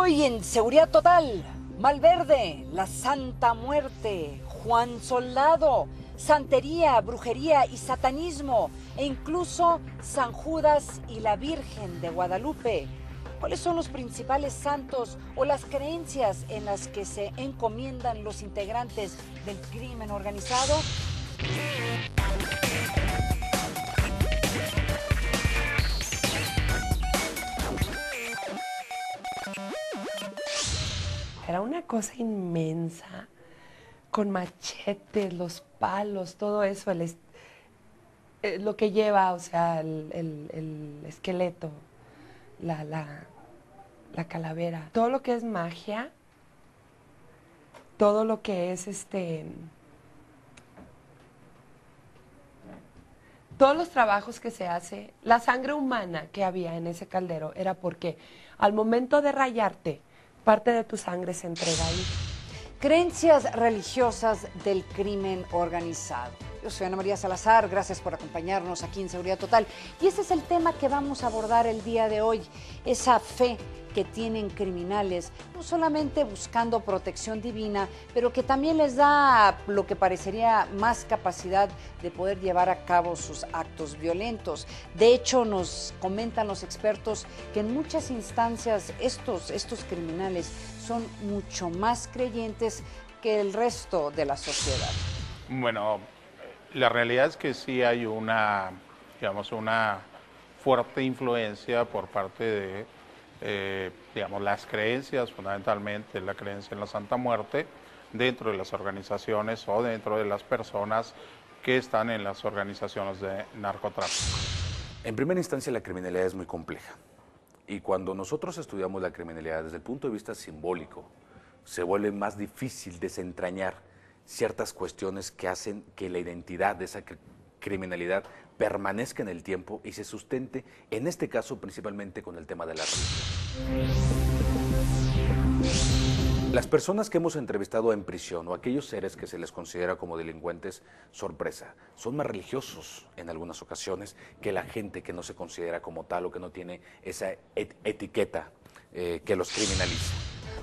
Hoy en Seguridad Total, Malverde, la Santa Muerte, Juan Soldado, santería, brujería y satanismo, e incluso San Judas y la Virgen de Guadalupe. ¿Cuáles son los principales santos o las creencias en las que se encomiendan los integrantes del crimen organizado? Era una cosa inmensa, con machetes, los palos, todo eso, lo que lleva, o sea, el esqueleto, la calavera. Todo lo que es magia, todo lo que es todos los trabajos que se hace, la sangre humana que había en ese caldero era porque al momento de rayarte, parte de tu sangre se entrega ahí. Creencias religiosas del crimen organizado. Yo soy Ana María Salazar, gracias por acompañarnos aquí en Seguridad Total. Y ese es el tema que vamos a abordar el día de hoy, esa fe que tienen criminales, no solamente buscando protección divina, pero que también les da lo que parecería más capacidad de poder llevar a cabo sus actos violentos. De hecho, nos comentan los expertos que en muchas instancias estos criminales son mucho más creyentes que el resto de la sociedad. Bueno, la realidad es que sí hay una fuerte influencia por parte de las creencias, fundamentalmente la creencia en la Santa Muerte, dentro de las organizaciones o dentro de las personas que están en las organizaciones de narcotráfico. En primera instancia, la criminalidad es muy compleja. Y cuando nosotros estudiamos la criminalidad desde el punto de vista simbólico, se vuelve más difícil desentrañar ciertas cuestiones que hacen que la identidad de esa criminalidad permanezca en el tiempo y se sustente, en este caso principalmente con el tema de la religión. Las personas que hemos entrevistado en prisión o aquellos seres que se les considera como delincuentes sorpresa, son más religiosos en algunas ocasiones que la gente que no se considera como tal o que no tiene esa etiqueta que los criminaliza.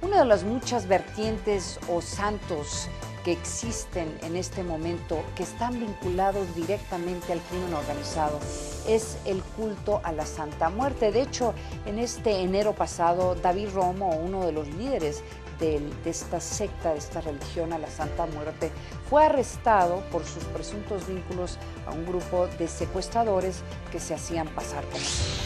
Una de las muchas vertientes o santos que existen en este momento, que están vinculados directamente al crimen organizado, es el culto a la Santa Muerte. De hecho, en este enero pasado, David Romo, uno de los líderes de esta secta, de esta religión a la Santa Muerte, fue arrestado por sus presuntos vínculos a un grupo de secuestradores que se hacían pasar como santos.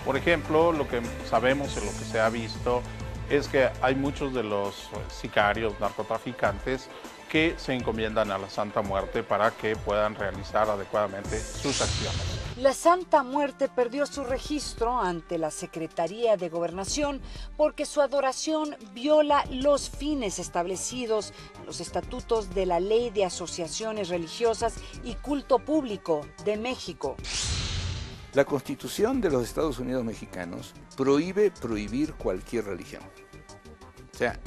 Por ejemplo, lo que sabemos y lo que se ha visto es que hay muchos de los sicarios, narcotraficantes, que se encomiendan a la Santa Muerte para que puedan realizar adecuadamente sus acciones. La Santa Muerte perdió su registro ante la Secretaría de Gobernación porque su adoración viola los fines establecidos en los estatutos de la Ley de Asociaciones Religiosas y Culto Público de México. La Constitución de los Estados Unidos mexicanos prohíbe prohibir cualquier religión. O sea,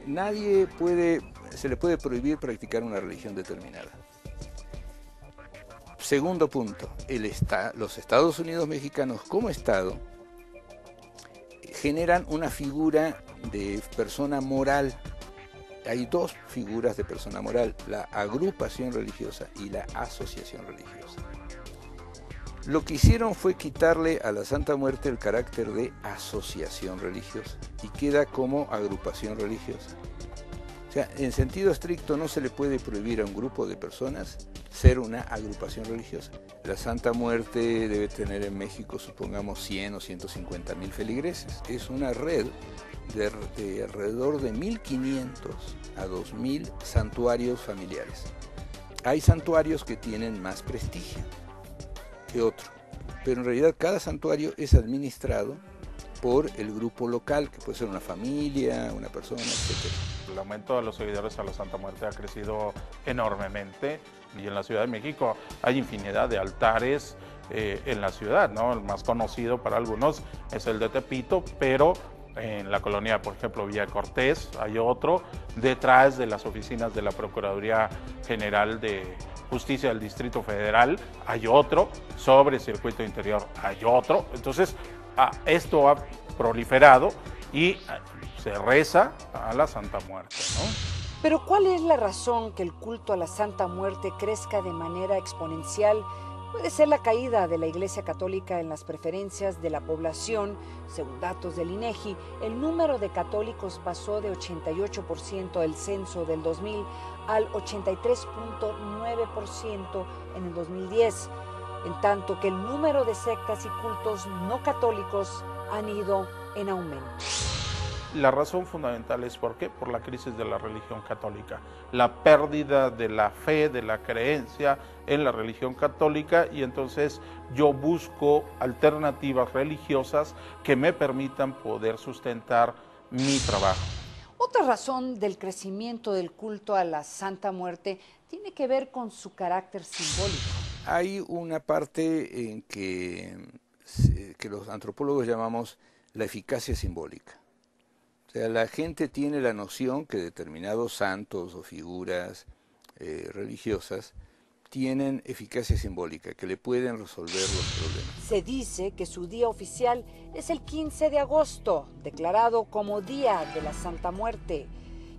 nadie se le puede prohibir practicar una religión determinada. Segundo punto, los Estados Unidos mexicanos como Estado generan una figura de persona moral. Hay dos figuras de persona moral, la agrupación religiosa y la asociación religiosa. Lo que hicieron fue quitarle a la Santa Muerte el carácter de asociación religiosa y queda como agrupación religiosa. O sea, en sentido estricto no se le puede prohibir a un grupo de personas ser una agrupación religiosa. La Santa Muerte debe tener en México, supongamos, 100 o 150 mil feligreses. Es una red de alrededor de 1.500 a 2.000 santuarios familiares. Hay santuarios que tienen más prestigio que otro, pero en realidad cada santuario es administrado por el grupo local, que puede ser una familia, una persona, etc. El aumento de los seguidores a la Santa Muerte ha crecido enormemente y en la Ciudad de México hay infinidad de altares en la ciudad, ¿no? El más conocido para algunos es el de Tepito, pero en la colonia, por ejemplo, Villa Cortés, hay otro, detrás de las oficinas de la Procuraduría General de Justicia del Distrito Federal hay otro, sobre Circuito Interior hay otro. Entonces, esto ha proliferado y se reza a la Santa Muerte, ¿no? Pero ¿cuál es la razón que el culto a la Santa Muerte crezca de manera exponencial? Puede ser la caída de la Iglesia Católica en las preferencias de la población. Según datos del INEGI, el número de católicos pasó de 88% del censo del 2000 al 83.9% en el 2010, en tanto que el número de sectas y cultos no católicos han ido en aumento. La razón fundamental es ¿por qué? Por la crisis de la religión católica, la pérdida de la fe, de la creencia en la religión católica, y entonces yo busco alternativas religiosas que me permitan poder sustentar mi trabajo. Otra razón del crecimiento del culto a la Santa Muerte tiene que ver con su carácter simbólico. Hay una parte en que los antropólogos llamamos la eficacia simbólica. O sea, la gente tiene la noción que determinados santos o figuras religiosas tienen eficacia simbólica, que le pueden resolver los problemas. Se dice que su día oficial es el 15 de agosto, declarado como Día de la Santa Muerte,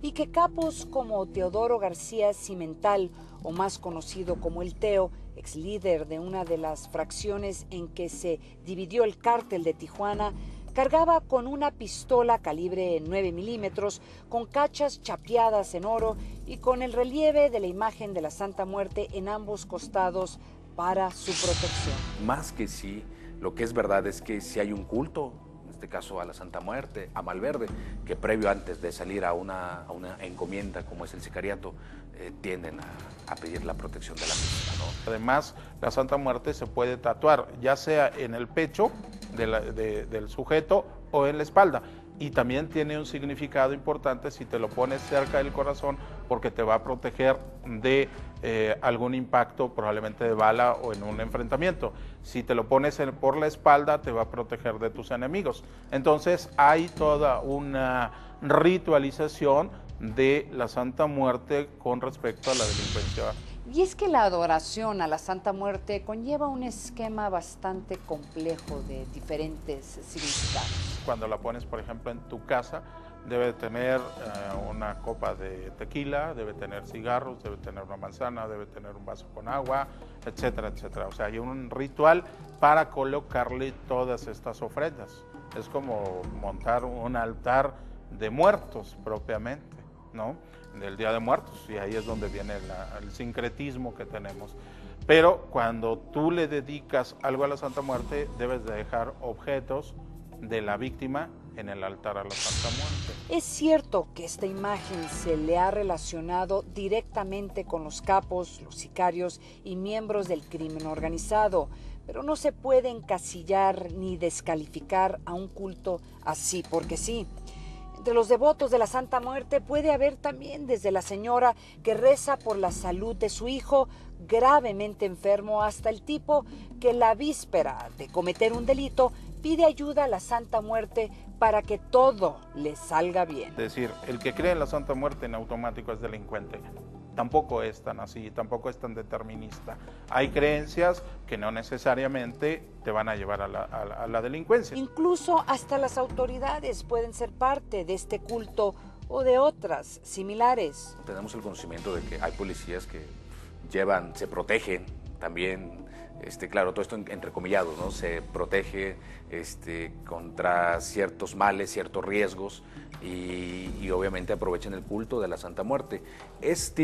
y que capos como Teodoro García Cimental, o más conocido como el Teo, ex líder de una de las fracciones en que se dividió el cártel de Tijuana, cargaba con una pistola calibre 9 milímetros, con cachas chapeadas en oro y con el relieve de la imagen de la Santa Muerte en ambos costados para su protección. Más que sí, lo que es verdad es que si hay un culto, en este caso a la Santa Muerte, a Malverde, que previo antes de salir a una encomienda como es el sicariato, tienden a pedir la protección de la misma, ¿no? Además, la Santa Muerte se puede tatuar, ya sea en el pecho del sujeto o en la espalda. Y también tiene un significado importante si te lo pones cerca del corazón, porque te va a proteger de algún impacto, probablemente de bala o en un enfrentamiento. Si te lo pones por la espalda, te va a proteger de tus enemigos. Entonces hay toda una ritualización de la Santa Muerte con respecto a la delincuencia. Y es que la adoración a la Santa Muerte conlleva un esquema bastante complejo de diferentes significados. Cuando la pones, por ejemplo, en tu casa, debe tener una copa de tequila, debe tener cigarros, debe tener una manzana, debe tener un vaso con agua, etcétera, etcétera. O sea, hay un ritual para colocarle todas estas ofrendas. Es como montar un altar de muertos propiamente, ¿no? Del Día de Muertos, y ahí es donde viene el sincretismo que tenemos. Pero cuando tú le dedicas algo a la Santa Muerte, debes de dejar objetos de la víctima en el altar a la Santa Muerte. Es cierto que esta imagen se le ha relacionado directamente con los capos, los sicarios y miembros del crimen organizado, pero no se puede encasillar ni descalificar a un culto así porque sí. Entre los devotos de la Santa Muerte puede haber también desde la señora que reza por la salud de su hijo gravemente enfermo hasta el tipo que la víspera de cometer un delito pide ayuda a la Santa Muerte para que todo le salga bien. Es decir, el que cree en la Santa Muerte en automático es delincuente. Tampoco es tan así, tampoco es tan determinista. Hay creencias que no necesariamente te van a llevar a la delincuencia. Incluso hasta las autoridades pueden ser parte de este culto o de otras similares. Tenemos el conocimiento de que hay policías que se protegen también, claro, todo esto entrecomillado, ¿no? Se protege contra ciertos males, ciertos riesgos y obviamente aprovechan el culto de la Santa Muerte.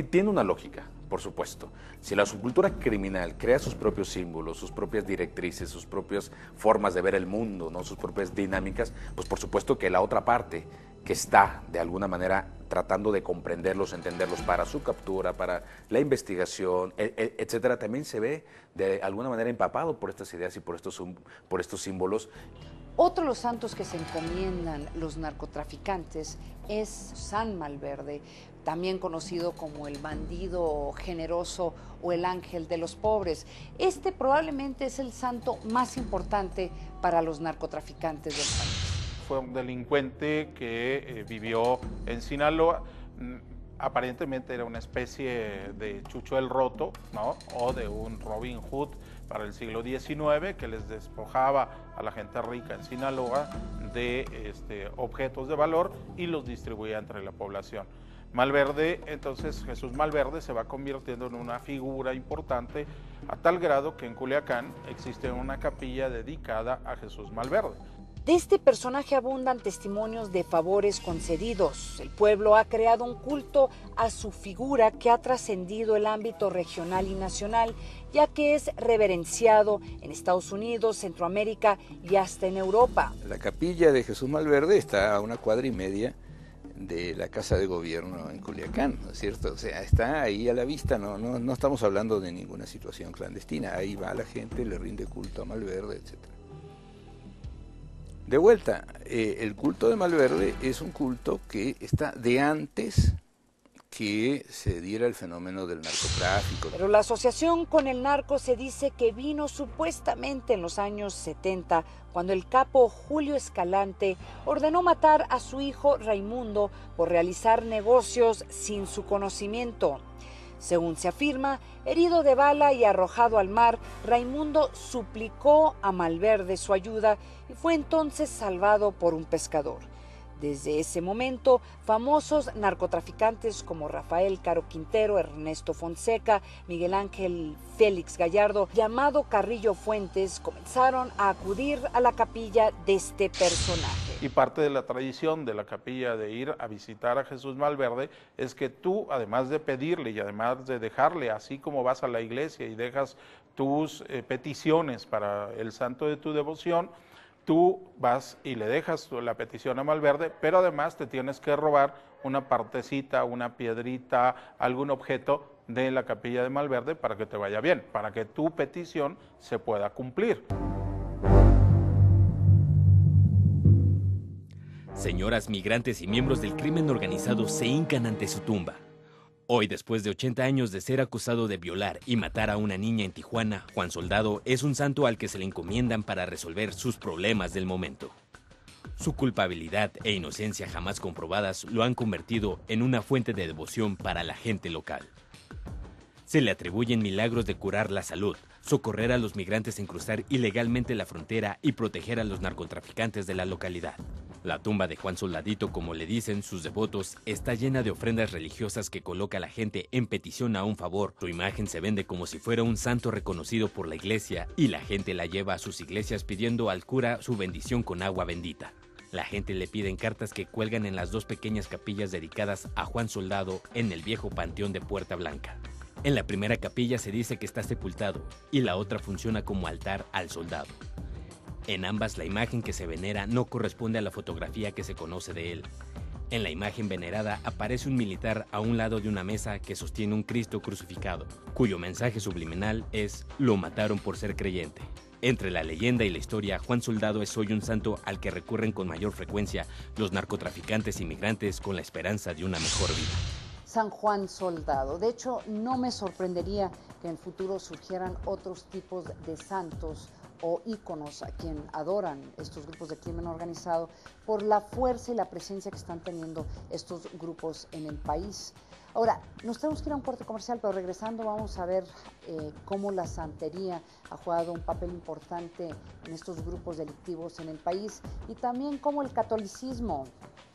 Tiene una lógica, por supuesto. Si la subcultura criminal crea sus propios símbolos, sus propias directrices, sus propias formas de ver el mundo, ¿no? Sus propias dinámicas, pues por supuesto que la otra parte que está de alguna manera tratando de comprenderlos, entenderlos para su captura, para la investigación, etcétera, también se ve de alguna manera empapado por estas ideas y por estos símbolos. Otro de los santos que se encomiendan los narcotraficantes es San Malverde, también conocido como el bandido generoso o el ángel de los pobres. Este probablemente es el santo más importante para los narcotraficantes del país. Fue un delincuente que vivió en Sinaloa. Aparentemente era una especie de Chucho el Roto, ¿no? O de un Robin Hood, para el siglo XIX, que les despojaba a la gente rica en Sinaloa de objetos de valor y los distribuía entre la población. Malverde, entonces Jesús Malverde se va convirtiendo en una figura importante a tal grado que en Culiacán existe una capilla dedicada a Jesús Malverde. De este personaje abundan testimonios de favores concedidos. El pueblo ha creado un culto a su figura que ha trascendido el ámbito regional y nacional, ya que es reverenciado en Estados Unidos, Centroamérica y hasta en Europa. La capilla de Jesús Malverde está a 1,5 cuadras de la Casa de Gobierno en Culiacán, ¿no es cierto? O sea, está ahí a la vista, no estamos hablando de ninguna situación clandestina. Ahí va la gente, le rinde culto a Malverde, etc. De vuelta, el culto de Malverde es un culto que está de antes que se diera el fenómeno del narcotráfico. Pero la asociación con el narco se dice que vino supuestamente en los años 70, cuando el capo Julio Escalante ordenó matar a su hijo Raimundo por realizar negocios sin su conocimiento. Según se afirma, herido de bala y arrojado al mar, Raimundo suplicó a Malverde su ayuda y fue entonces salvado por un pescador. Desde ese momento, famosos narcotraficantes como Rafael Caro Quintero, Ernesto Fonseca, Miguel Ángel Félix Gallardo, llamado Carrillo Fuentes, comenzaron a acudir a la capilla de este personaje. Y parte de la tradición de la capilla de ir a visitar a Jesús Malverde es que tú, además de pedirle y además de dejarle, así como vas a la iglesia y dejas tus peticiones para el santo de tu devoción, tú vas y le dejas la petición a Malverde, pero además te tienes que robar una partecita, una piedrita, algún objeto de la capilla de Malverde para que te vaya bien, para que tu petición se pueda cumplir. Señoras migrantes y miembros del crimen organizado se hincan ante su tumba. Hoy, después de 80 años de ser acusado de violar y matar a una niña en Tijuana, Juan Soldado es un santo al que se le encomiendan para resolver sus problemas del momento. Su culpabilidad e inocencia jamás comprobadas lo han convertido en una fuente de devoción para la gente local. Se le atribuyen milagros de curar la salud, socorrer a los migrantes en cruzar ilegalmente la frontera y proteger a los narcotraficantes de la localidad. La tumba de Juan Soldadito, como le dicen sus devotos, está llena de ofrendas religiosas que coloca la gente en petición a un favor. Su imagen se vende como si fuera un santo reconocido por la iglesia y la gente la lleva a sus iglesias pidiendo al cura su bendición con agua bendita. La gente le pide en cartas que cuelgan en las dos pequeñas capillas dedicadas a Juan Soldado en el viejo panteón de Puerta Blanca. En la primera capilla se dice que está sepultado y la otra funciona como altar al soldado. En ambas la imagen que se venera no corresponde a la fotografía que se conoce de él. En la imagen venerada aparece un militar a un lado de una mesa que sostiene un Cristo crucificado, cuyo mensaje subliminal es «Lo mataron por ser creyente». Entre la leyenda y la historia, Juan Soldado es hoy un santo al que recurren con mayor frecuencia los narcotraficantes inmigrantes con la esperanza de una mejor vida. San Juan Soldado. De hecho, no me sorprendería que en el futuro surgieran otros tipos de santos o íconos a quien adoran estos grupos de crimen organizado por la fuerza y la presencia que están teniendo estos grupos en el país. Ahora, nos tenemos que ir a un corte comercial, pero regresando vamos a ver cómo la santería ha jugado un papel importante en estos grupos delictivos en el país y también cómo el catolicismo,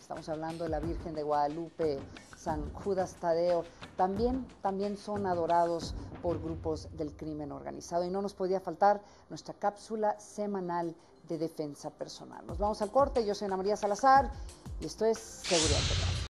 estamos hablando de la Virgen de Guadalupe, San Judas Tadeo, también son adorados por grupos del crimen organizado. Y no nos podía faltar nuestra cápsula semanal de defensa personal. Nos vamos al corte, yo soy Ana María Salazar y esto es Seguridad Total.